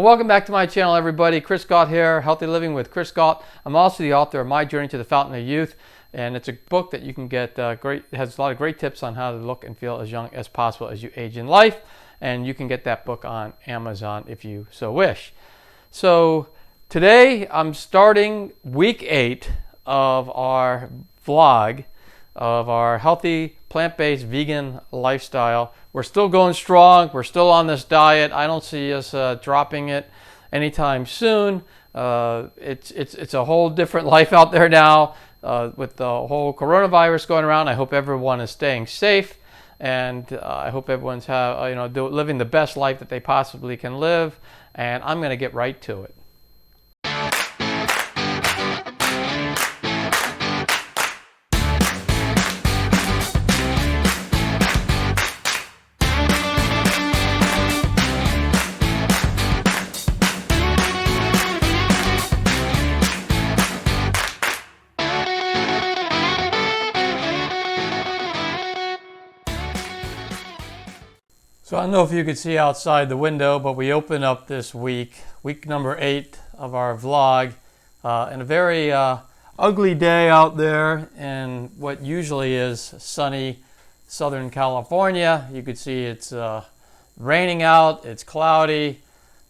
Well, welcome back to my channel, everybody. Chris Gault here, Healthy Living with Chris Gault. I'm also the author of My Journey to the Fountain of Youth, and it's a book that you can get it has a lot of great tips on how to look and feel as young as possible as you age in life, and you can get that book on Amazon if you so wish. So today I'm starting week 8 of our vlog of our healthy, plant-based, vegan lifestyle. We're still going strong. We're still on this diet. I don't see us dropping it anytime soon. It's a whole different life out there now with the whole coronavirus going around. I hope everyone is staying safe, and I hope everyone's living the best life that they possibly can live. And I'm going to get right to it. So I don't know if you could see outside the window, but we open up this week number 8 of our vlog, and a very ugly day out there in what usually is sunny Southern California. You could see it's raining out, it's cloudy,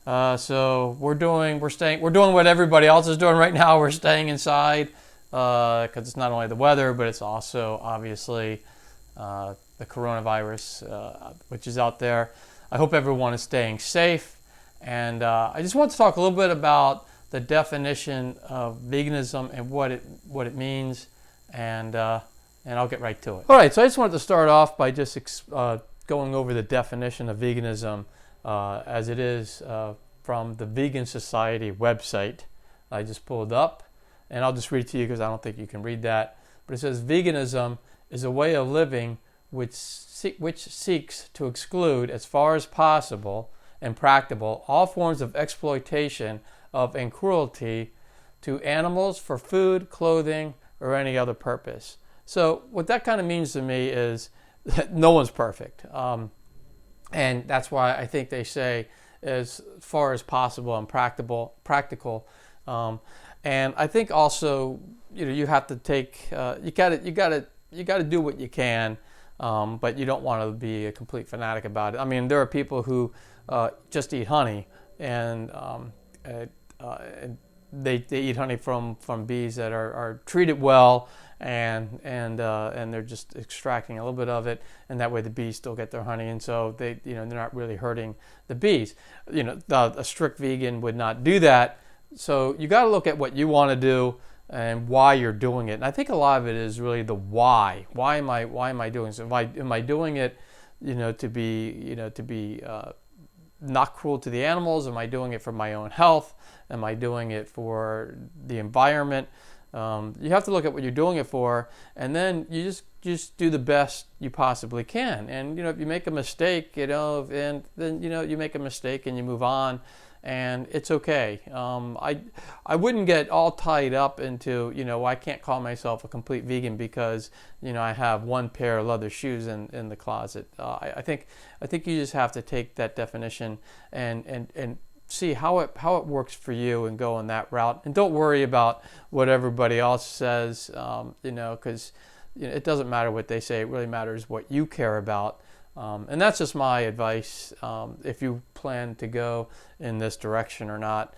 so we're doing what everybody else is doing right now. We're staying inside because it's not only the weather, but it's also obviously the coronavirus, which is out there. I hope everyone is staying safe. And I just want to talk a little bit about the definition of veganism and what it means, and I'll get right to it. All right, so I just wanted to start off by just going over the definition of veganism as it is from the Vegan Society website. I just pulled up, and I'll just read it to you because I don't think you can read that. But it says, veganism is a way of living which seeks to exclude, as far as possible and practicable, all forms of exploitation of and cruelty to animals for food, clothing, or any other purpose. So what that kind of means to me is that no one's perfect. And that's why I think they say as far as possible and practical. And I think also, you have to take, you got to do what you can. But you don't want to be a complete fanatic about it. I mean, there are people who just eat honey, and they eat honey from bees that are treated well, and they're just extracting a little bit of it, and that way the bees still get their honey, and so they're not really hurting the bees. A strict vegan would not do that. So you got to look at what you want to do and why you're doing it. And I think a lot of it is really the why. Why am I doing this? Am I doing it, to be not cruel to the animals? Am I doing it for my own health? Am I doing it for the environment? You have to look at what you're doing it for, and then you just do the best you possibly can. And if you make a mistake, and then you make a mistake and you move on. And it's okay. I wouldn't get all tied up into, I can't call myself a complete vegan because, I have one pair of leather shoes in the closet. I think you just have to take that definition and see how it works for you and go on that route. And don't worry about what everybody else says, because it doesn't matter what they say. It really matters what you care about. And that's just my advice if you plan to go in this direction or not.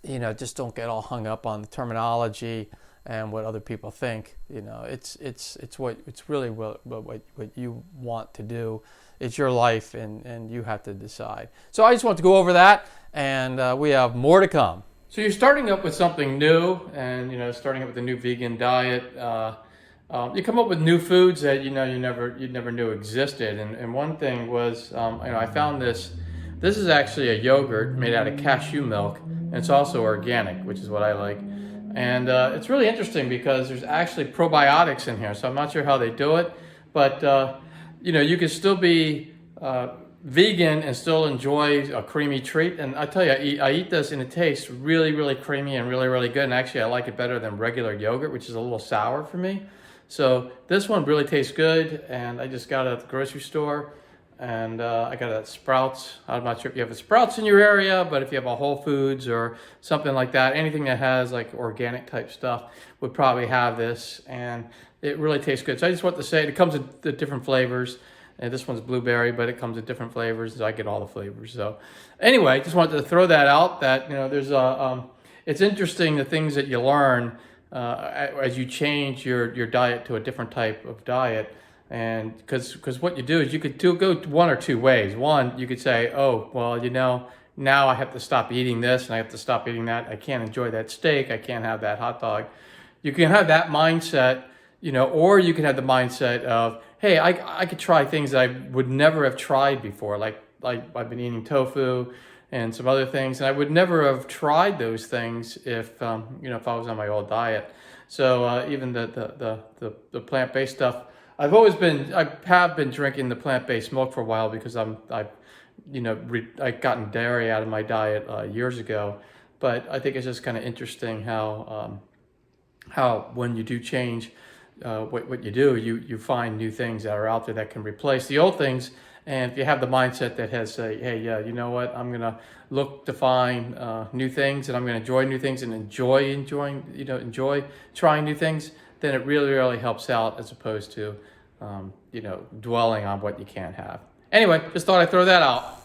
Just don't get all hung up on the terminology and what other people think. It's really what you want to do. It's your life, and you have to decide. So I just want to go over that, and we have more to come. So you're starting up with something new, and starting up with a new vegan diet. You come up with new foods that you never knew existed, and one thing was I found this. This is actually a yogurt made out of cashew milk, and it's also organic, which is what I like. And it's really interesting because there's actually probiotics in here. So I'm not sure how they do it, but you can still be vegan and still enjoy a creamy treat. And I tell you, I eat this and it tastes really, really creamy and really, really good. And actually, I like it better than regular yogurt, which is a little sour for me. So this one really tastes good, and I just got it at the grocery store. and I got a Sprouts. I'm not sure if you have a Sprouts in your area, but if you have a Whole Foods or something like that, anything that has like organic type stuff would probably have this, and it really tastes good. So I just want to say it comes in the different flavors. And this one's blueberry, but it comes in different flavors. So I get all the flavors. So anyway, just wanted to throw that out. That there's it's interesting the things that you learn as you change your diet to a different type of diet. And because what you do is you could go one or two ways. One, you could say, oh, well, now I have to stop eating this and I have to stop eating that. I can't enjoy that steak. I can't have that hot dog. You can have that mindset, or you can have the mindset of, hey, I could try things that I would never have tried before. Like I've been eating tofu and some other things, and I would never have tried those things if if I was on my old diet. So even the plant-based stuff, I have been drinking the plant-based milk for a while because I've gotten dairy out of my diet years ago. But I think it's just kind of interesting how when you do change what you do, you find new things that are out there that can replace the old things. And if you have the mindset that has hey, you know what, I'm gonna look to find new things, and I'm gonna enjoy new things, and enjoy trying new things, then it really helps out, as opposed to dwelling on what you can't have. Anyway, just thought I'd throw that out.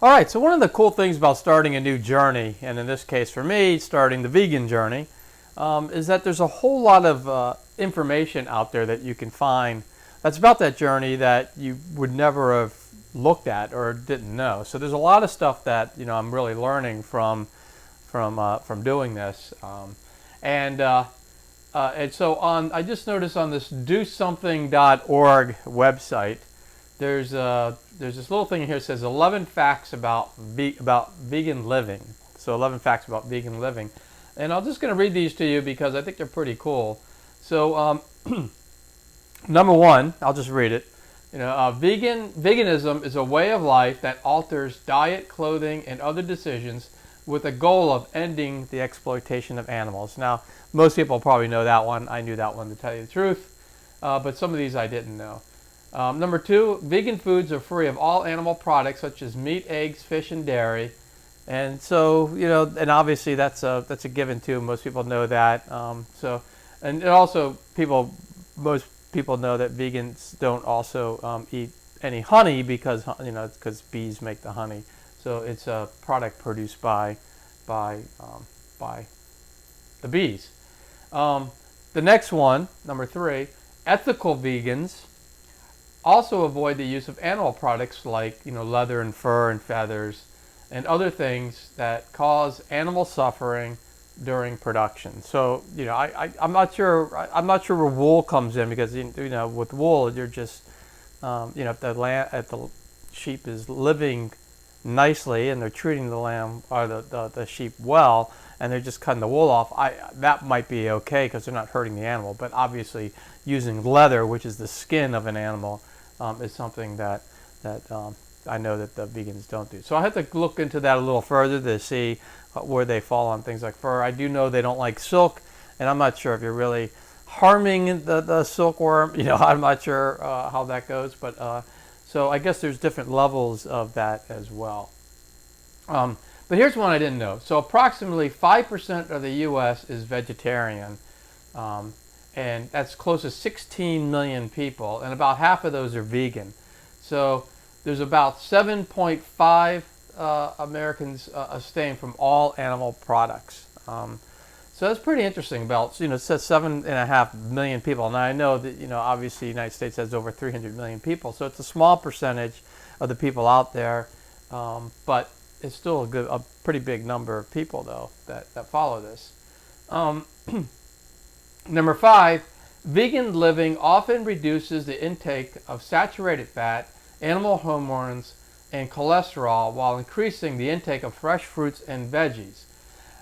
All right, so one of the cool things about starting a new journey, and in this case for me, starting the vegan journey, is that there's a whole lot of information out there that you can find that's about that journey that you would never have looked at or didn't know. So there's a lot of stuff that I'm really learning from doing this, and so I just noticed on this DoSomething.org website, there's this little thing here that says 11 facts about vegan living. So 11 facts about vegan living. And I'm just going to read these to you because I think they're pretty cool. So number one, I'll just read it. Veganism is a way of life that alters diet, clothing, and other decisions with the goal of ending the exploitation of animals. Now, most people probably know that one. I knew that one, to tell you the truth. But some of these I didn't know. Number two, vegan foods are free of all animal products such as meat, eggs, fish, and dairy. And so, and obviously that's a given too. Most people know that. And also most people know that vegans don't also eat any honey because bees make the honey. So it's a product produced by the bees. The next one, number three, ethical vegans also avoid the use of animal products like leather and fur and feathers and other things that cause animal suffering during production. So I'm not sure where wool comes in, because with wool you're just if the sheep is living nicely and they're treating the lamb or the sheep well, and they're just cutting the wool off, that might be okay because they're not hurting the animal. But obviously using leather, which is the skin of an animal, is something that I know that the vegans don't do. So I have to look into that a little further to see where they fall on things like fur. I do know they don't like silk, and I'm not sure if you're really harming the silkworm. I'm not sure how that goes, but so I guess there's different levels of that as well. But here's one I didn't know. So approximately 5% of the U.S. is vegetarian, and that's close to 16 million people, and about half of those are vegan. So there's about 7.5 Americans abstain from all animal products. So that's pretty interesting. About it says 7.5 million people. Now I know that obviously the United States has over 300 million people, so it's a small percentage of the people out there, but it's still a pretty big number of people though that follow this. Number 5, vegan living often reduces the intake of saturated fat, animal hormones, and cholesterol while increasing the intake of fresh fruits and veggies.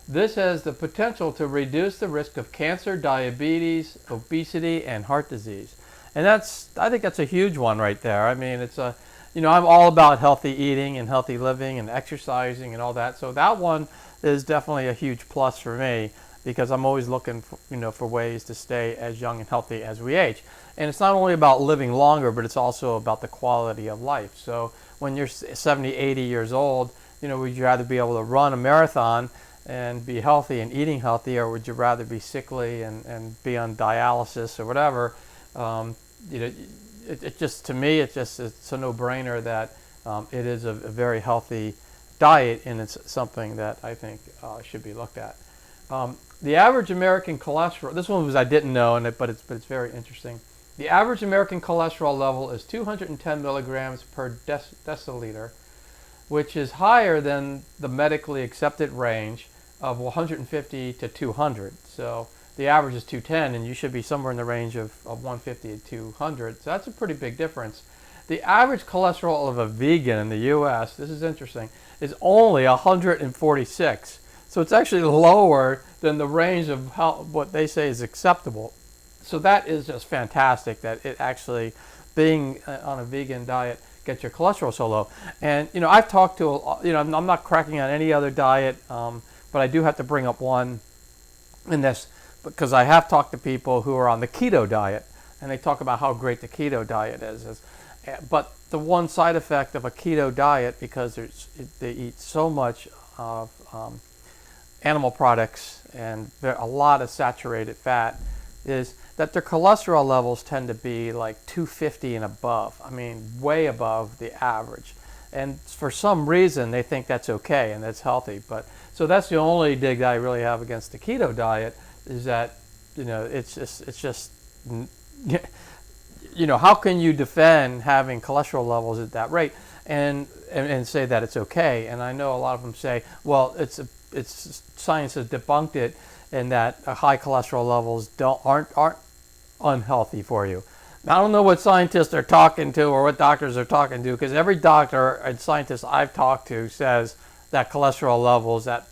This has the potential to reduce the risk of cancer, diabetes, obesity, and heart disease. And I think that's a huge one right there. I mean, it's I'm all about healthy eating and healthy living and exercising and all that. So that one is definitely a huge plus for me. because I'm always looking for, for ways to stay as young and healthy as we age. And it's not only about living longer, but it's also about the quality of life. So when you're 70, 80 years old, would you rather be able to run a marathon and be healthy and eating healthy, or would you rather be sickly and be on dialysis or whatever? It just, to me, it's a no-brainer that it is a very healthy diet, and it's something that I think should be looked at. The average American cholesterol, this one I didn't know, but it's very interesting. The average American cholesterol level is 210 milligrams per deciliter, which is higher than the medically accepted range of 150 to 200. So the average is 210, and you should be somewhere in the range of 150 to 200. So that's a pretty big difference. The average cholesterol of a vegan in the U.S., this is interesting, is only 146. So it's actually lower than the range of what they say is acceptable. So that is just fantastic that it actually, being on a vegan diet, gets your cholesterol so low. And, I've talked to, I'm not cracking on any other diet, but I do have to bring up one in this, because I have talked to people who are on the keto diet, and they talk about how great the keto diet is. But the one side effect of a keto diet, because they eat so much of animal products and a lot of saturated fat, is that their cholesterol levels tend to be like 250 and above. I mean, way above the average. And for some reason, they think that's okay and that's healthy. So that's the only dig that I really have against the keto diet, is that, it's just, how can you defend having cholesterol levels at that rate and say that it's okay? And I know a lot of them say, well, it's science has debunked it, and that high cholesterol levels aren't unhealthy for you. Now, I don't know what scientists are talking to or what doctors are talking to, because every doctor and scientist I've talked to says that cholesterol levels, that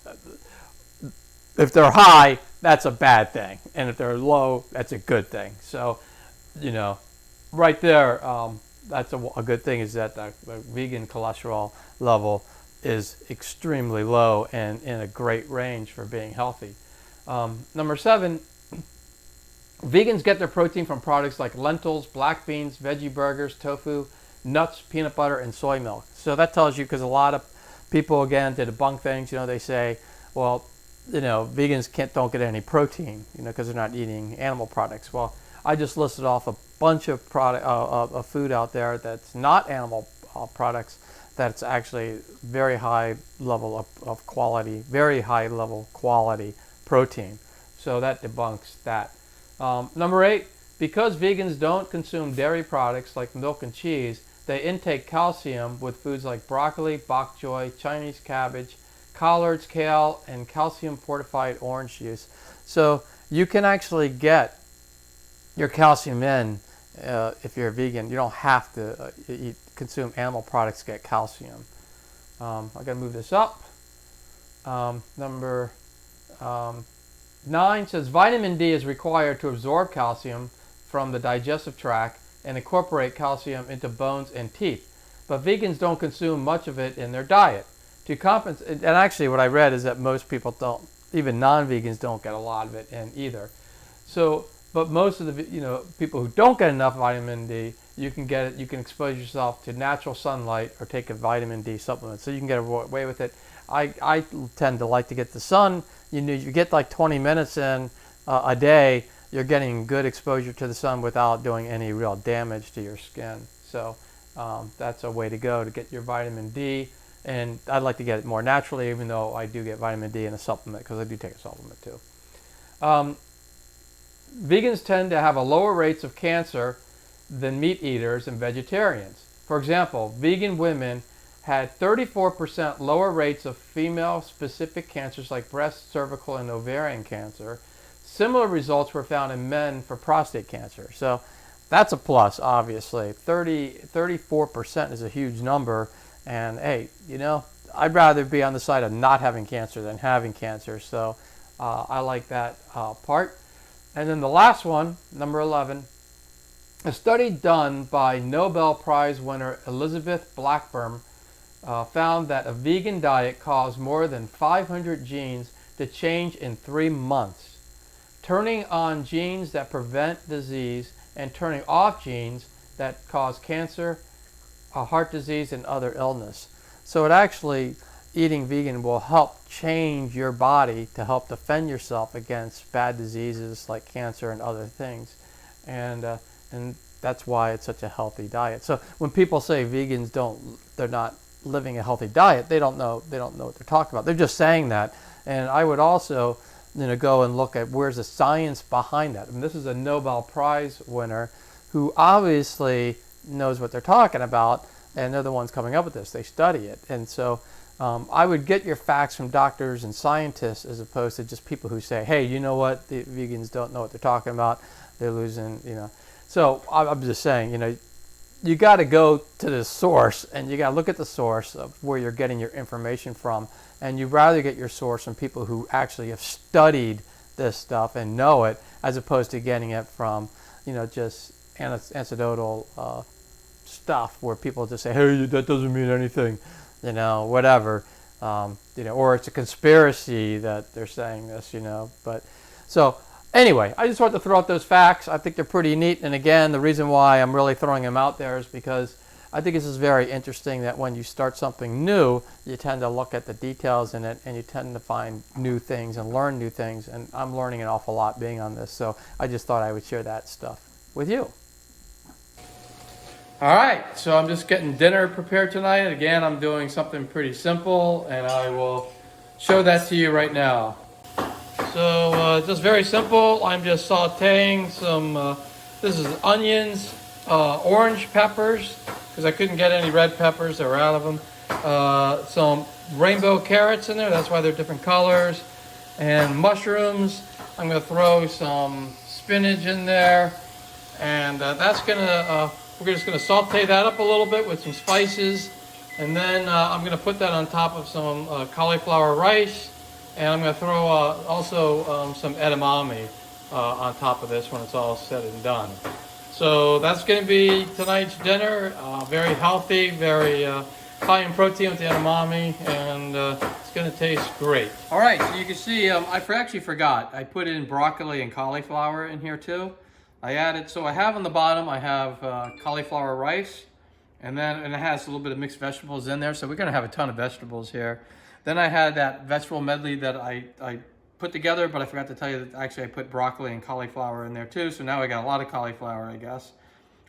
if they're high, that's a bad thing, and if they're low, that's a good thing. So, right there, that's a good thing, is that the vegan cholesterol level is extremely low and in a great range for being healthy. Number 7, vegans get their protein from products like lentils, black beans, veggie burgers, tofu, nuts, peanut butter, and soy milk. So that tells you, because a lot of people, again, to debunk things, they say, well, vegans don't get any protein, because they're not eating animal products. Well, I just listed off a bunch of of food out there that's not animal products, that's actually very high level of quality, very high level quality protein. So that debunks that. Number 8, because vegans don't consume dairy products like milk and cheese, they intake calcium with foods like broccoli, bok choy, Chinese cabbage, collards, kale, and calcium fortified orange juice. So you can actually get your calcium in if you're a vegan. You don't have to consume animal products to get calcium. I gotta move this up. Number 9 says vitamin D is required to absorb calcium from the digestive tract and incorporate calcium into bones and teeth. But vegans don't consume much of it in their diet. To compensate, and actually what I read is that most people don't, even non-vegans don't get a lot of it in either. So, but most of the people who don't get enough vitamin D, you can get it. You can expose yourself to natural sunlight or take a vitamin D supplement, so you can get away with it. I tend to like to get the sun. You get like 20 minutes in a day. You're getting good exposure to the sun without doing any real damage to your skin. So that's a way to go to get your vitamin D. And I'd like to get it more naturally, even though I do get vitamin D in a supplement, because I do take a supplement too. Vegans tend to have a lower rates of cancer than meat eaters and vegetarians. For example, vegan women had 34% lower rates of female-specific cancers like breast, cervical, and ovarian cancer. Similar results were found in men for prostate cancer. So that's a plus, obviously. 34% is a huge number. And hey, I'd rather be on the side of not having cancer than having cancer. So I like that part. And then the last one, number 11, a study done by Nobel Prize winner Elizabeth Blackburn found that a vegan diet caused more than 500 genes to change in 3 months, turning on genes that prevent disease and turning off genes that cause cancer, heart disease, and other illness. So it actually, eating vegan will help change your body to help defend yourself against bad diseases like cancer and other things. And that's why it's such a healthy diet. So when people say vegans they're not living a healthy diet, they don't know what they're talking about. They're just saying that. And I would also, go and look at where's the science behind that. I mean, this is a Nobel Prize winner who obviously knows what they're talking about, and they're the ones coming up with this. They study it. And so I would get your facts from doctors and scientists as opposed to just people who say, hey, you know what, the vegans don't know what they're talking about. They're losing, So I'm just saying, you got to go to the source, and you got to look at the source of where you're getting your information from. And you'd rather get your source from people who actually have studied this stuff and know it, as opposed to getting it from, just anecdotal stuff where people just say, hey, that doesn't mean anything, whatever, or it's a conspiracy that they're saying this, But so anyway, I just wanted to throw out those facts. I think they're pretty neat. And again, the reason why I'm really throwing them out there is because I think this is very interesting that when you start something new, you tend to look at the details in it and you tend to find new things and learn new things. And I'm learning an awful lot being on this. So I just thought I would share that stuff with you. All right, so I'm just getting dinner prepared tonight. Again, I'm doing something pretty simple, and I will show that to you right now. So just very simple. I'm just sauteing some, this is onions, orange peppers, because I couldn't get any red peppers, they were out of them. Some rainbow carrots in there, that's why they're different colors. And mushrooms. I'm going to throw some spinach in there. And that's going to, we're just going to saute that up a little bit with some spices. And then I'm going to put that on top of some cauliflower rice. And I'm going to throw also some edamame on top of this when it's all said and done. So that's going to be tonight's dinner. Very healthy, very high in protein with the edamame, and it's going to taste great. All right, so you can see I actually forgot. I put in broccoli and cauliflower in here too. I added, so I have on the bottom, I have cauliflower rice, and it has a little bit of mixed vegetables in there, so we're going to have a ton of vegetables here. Then I had that vegetable medley that I put together, but I forgot to tell you that actually I put broccoli and cauliflower in there too, so now I got a lot of cauliflower, I guess.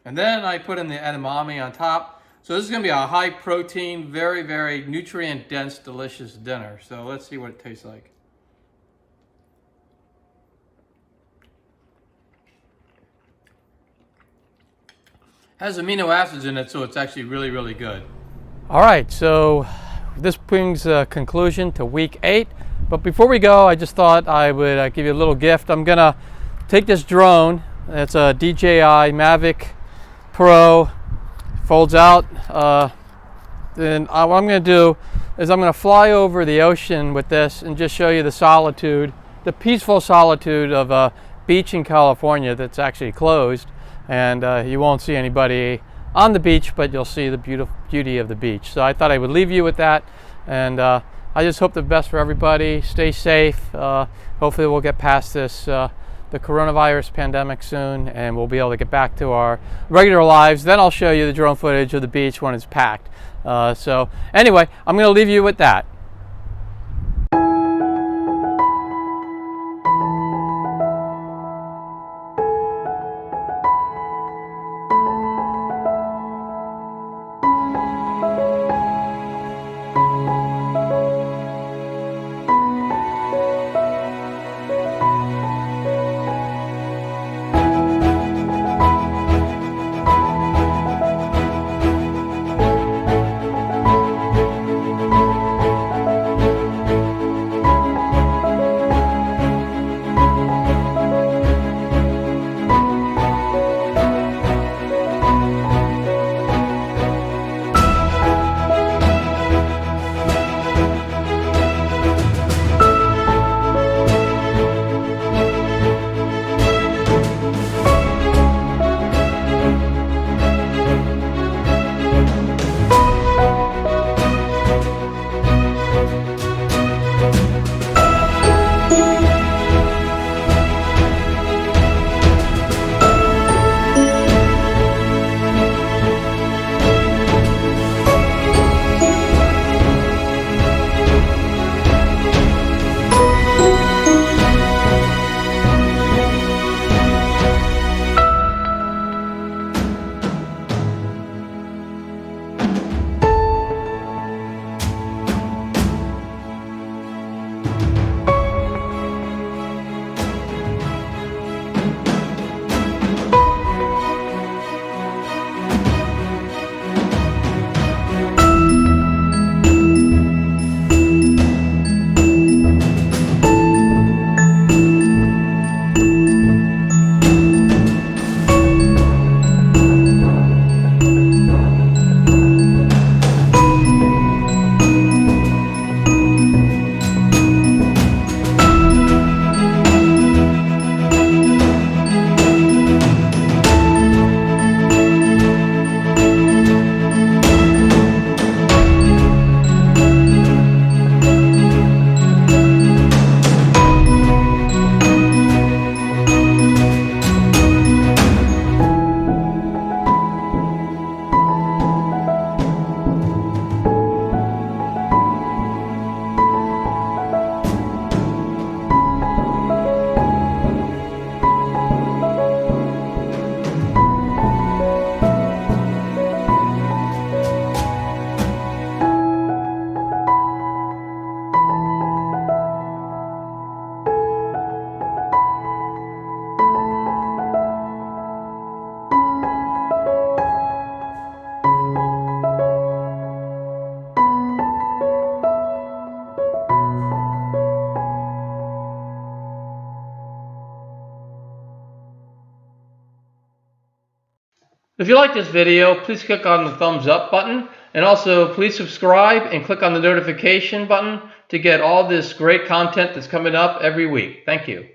And then I put in the edamame on top. So this is going to be a high protein, very, very nutrient dense, delicious dinner. So let's see what it tastes like. Has amino acids in it, so it's actually really, really good. All right, so this brings a conclusion to week 8. But before we go, I just thought I would give you a little gift. I'm gonna take this drone. It's a DJI Mavic Pro. Folds out. Then what I'm gonna do is I'm gonna fly over the ocean with this and just show you the solitude, the peaceful solitude of a beach in California that's actually closed. And you won't see anybody on the beach, but you'll see the beauty of the beach. So I thought I would leave you with that, and I just hope the best for everybody. Stay safe. Hopefully we'll get past this the coronavirus pandemic soon, and we'll be able to get back to our regular lives. Then I'll show you the drone footage of the beach when it's packed. So anyway, I'm going to leave you with that. If you like this video, please click on the thumbs up button, and also please subscribe and click on the notification button to get all this great content that's coming up every week. Thank you.